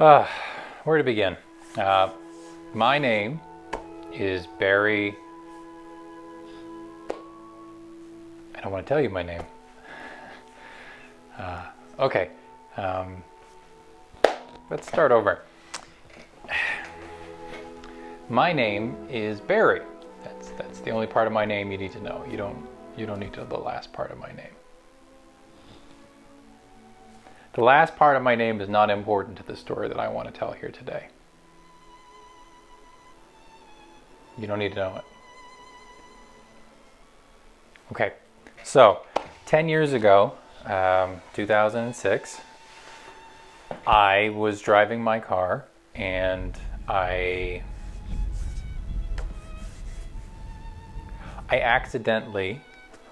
Uh, where to begin? My name is Barry. I don't want to tell you my name. Okay. Let's start over. My name is Barry. That's the only part of my name you need to know. You don't need to know the last part of my name. The last part of my name is not important to the story that I want to tell here today. You don't need to know it. Okay, so 10 years ago, 2006, I was driving my car and I accidentally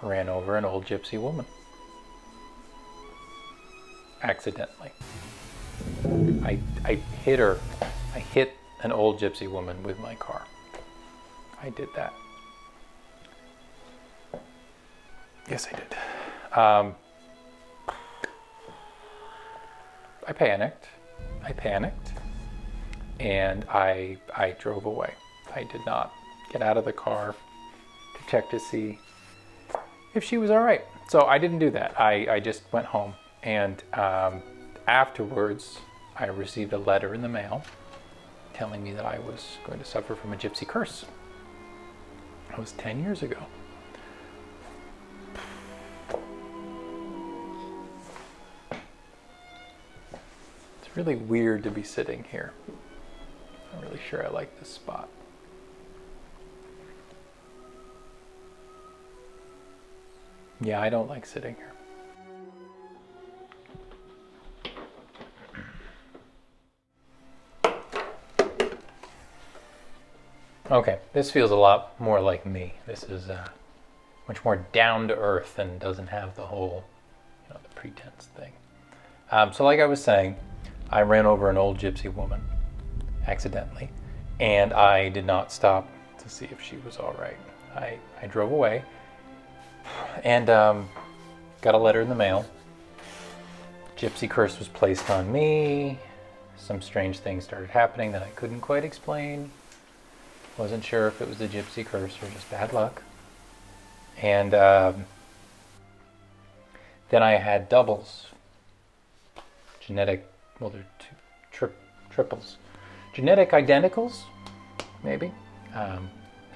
ran over an old gypsy woman. Accidentally. I hit her. I hit an old gypsy woman with my car. I did that. Yes, I did. I panicked. And I drove away. I did not get out of the car to check to see if she was all right. So I didn't do that. I just went home. And afterwards, I received a letter in the mail telling me that I was going to suffer from a gypsy curse. That was 10 years ago. It's really weird to be sitting here. I'm really sure I like this spot. Yeah, I don't like sitting here. Okay, this feels a lot more like me. This is much more down to earth and doesn't have the whole, the pretense thing. So like I was saying, I ran over an old gypsy woman accidentally, and I did not stop to see if she was all right. I drove away and got a letter in the mail. Gypsy curse was placed on me. Some strange things started happening that I couldn't quite explain. Wasn't sure if it was the gypsy curse or just bad luck. And then I had doubles. They're triples. Genetic identicals, maybe.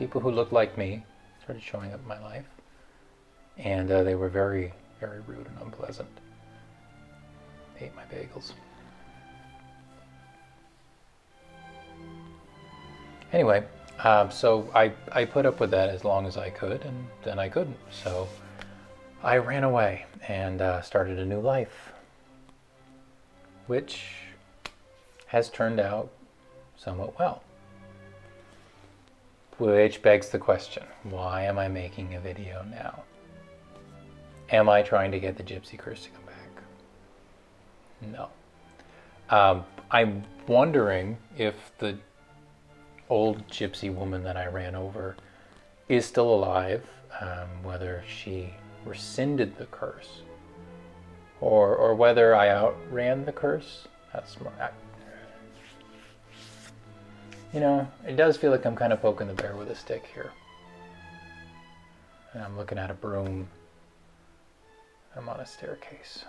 People who looked like me started showing up in my life. And they were very, very rude and unpleasant. They ate my bagels. Anyway, so I put up with that as long as I could, and then I couldn't. So I ran away and started a new life, which has turned out somewhat well. Which begs the question, why am I making a video now? Am I trying to get the gypsy curse to come back? No. I'm wondering if the old gypsy woman that I ran over is still alive, whether she rescinded the curse or whether I outran the curse. That's more, it does feel like I'm kind of poking the bear with a stick here. And I'm looking at a broom. I'm on a staircase.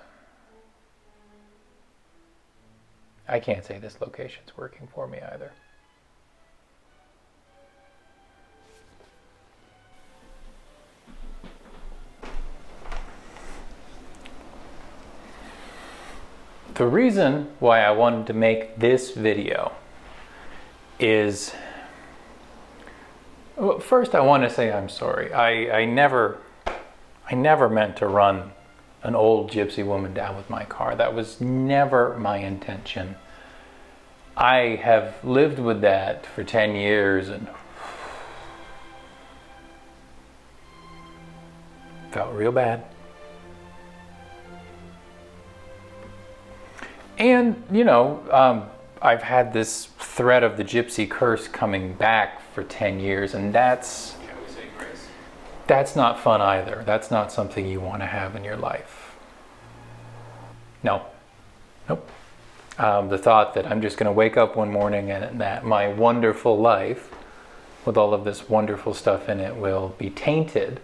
I can't say this location's working for me either. The reason why I wanted to make this video is, well, first I want to say I'm sorry. I never meant to run an old gypsy woman down with my car. That was never my intention. I have lived with that for 10 years and felt real bad. And, I've had this threat of the gypsy curse coming back for 10 years, and that's not fun either. That's not something you want to have in your life. No. Nope. The thought that I'm just going to wake up one morning and that my wonderful life, with all of this wonderful stuff in it, will be tainted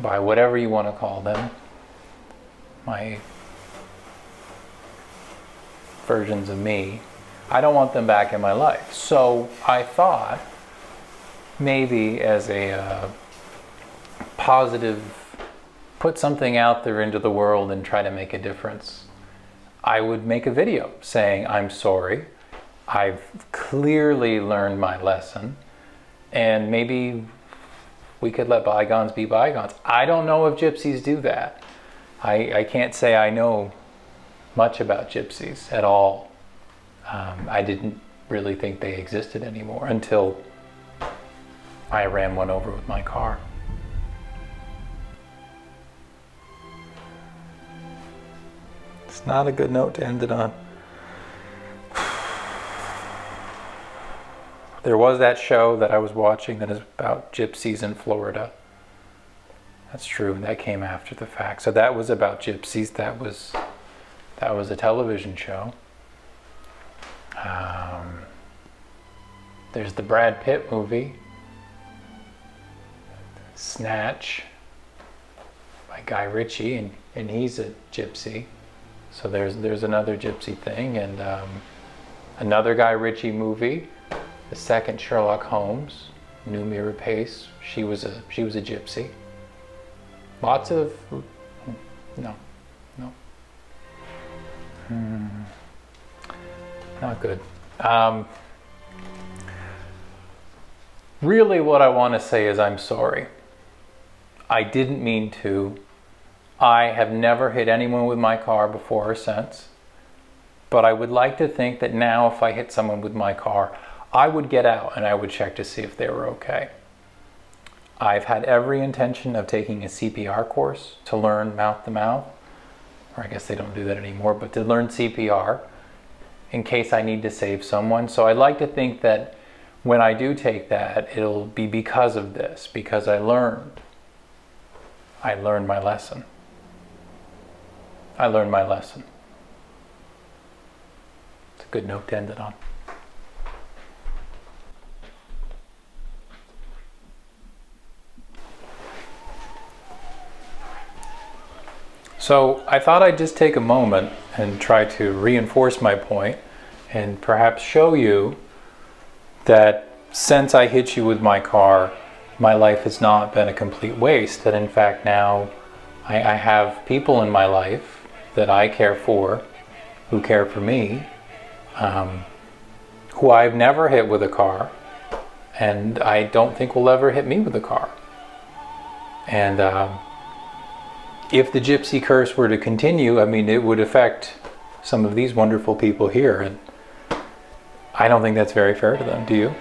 by whatever you want to call them, my versions of me. I don't want them back in my life. So I thought maybe as a positive, put something out there into the world and try to make a difference, I would make a video saying, I'm sorry, I've clearly learned my lesson, and maybe we could let bygones be bygones. I don't know if gypsies do that. I can't say I know much about gypsies at all. I didn't really think they existed anymore until I ran one over with my car. It's not a good note to end it on. There was that show that I was watching that is about gypsies in Florida. That's true, that came after the fact. So that was about gypsies. That was a television show. There's the Brad Pitt movie, Snatch, by Guy Ritchie, and he's a gypsy. So there's another gypsy thing, and another Guy Ritchie movie, the second Sherlock Holmes, New Mirror Pace. She was a gypsy. Lots of no. Not good. Really, what I want to say is I'm sorry. I didn't mean to. I have never hit anyone with my car before or since. But I would like to think that now if I hit someone with my car, I would get out and I would check to see if they were okay. I've had every intention of taking a CPR course to learn mouth to mouth. Or I guess they don't do that anymore, but to learn CPR in case I need to save someone. So I'd like to think that when I do take that, it'll be because of this, because I learned my lesson. I learned my lesson. It's a good note to end it on. So I thought I'd just take a moment and try to reinforce my point and perhaps show you that since I hit you with my car, my life has not been a complete waste. That in fact now I have people in my life that I care for, who care for me, who I've never hit with a car, and I don't think will ever hit me with a car. And if the gypsy curse were to continue, I mean, it would affect some of these wonderful people here, and I don't think that's very fair to them. Do you?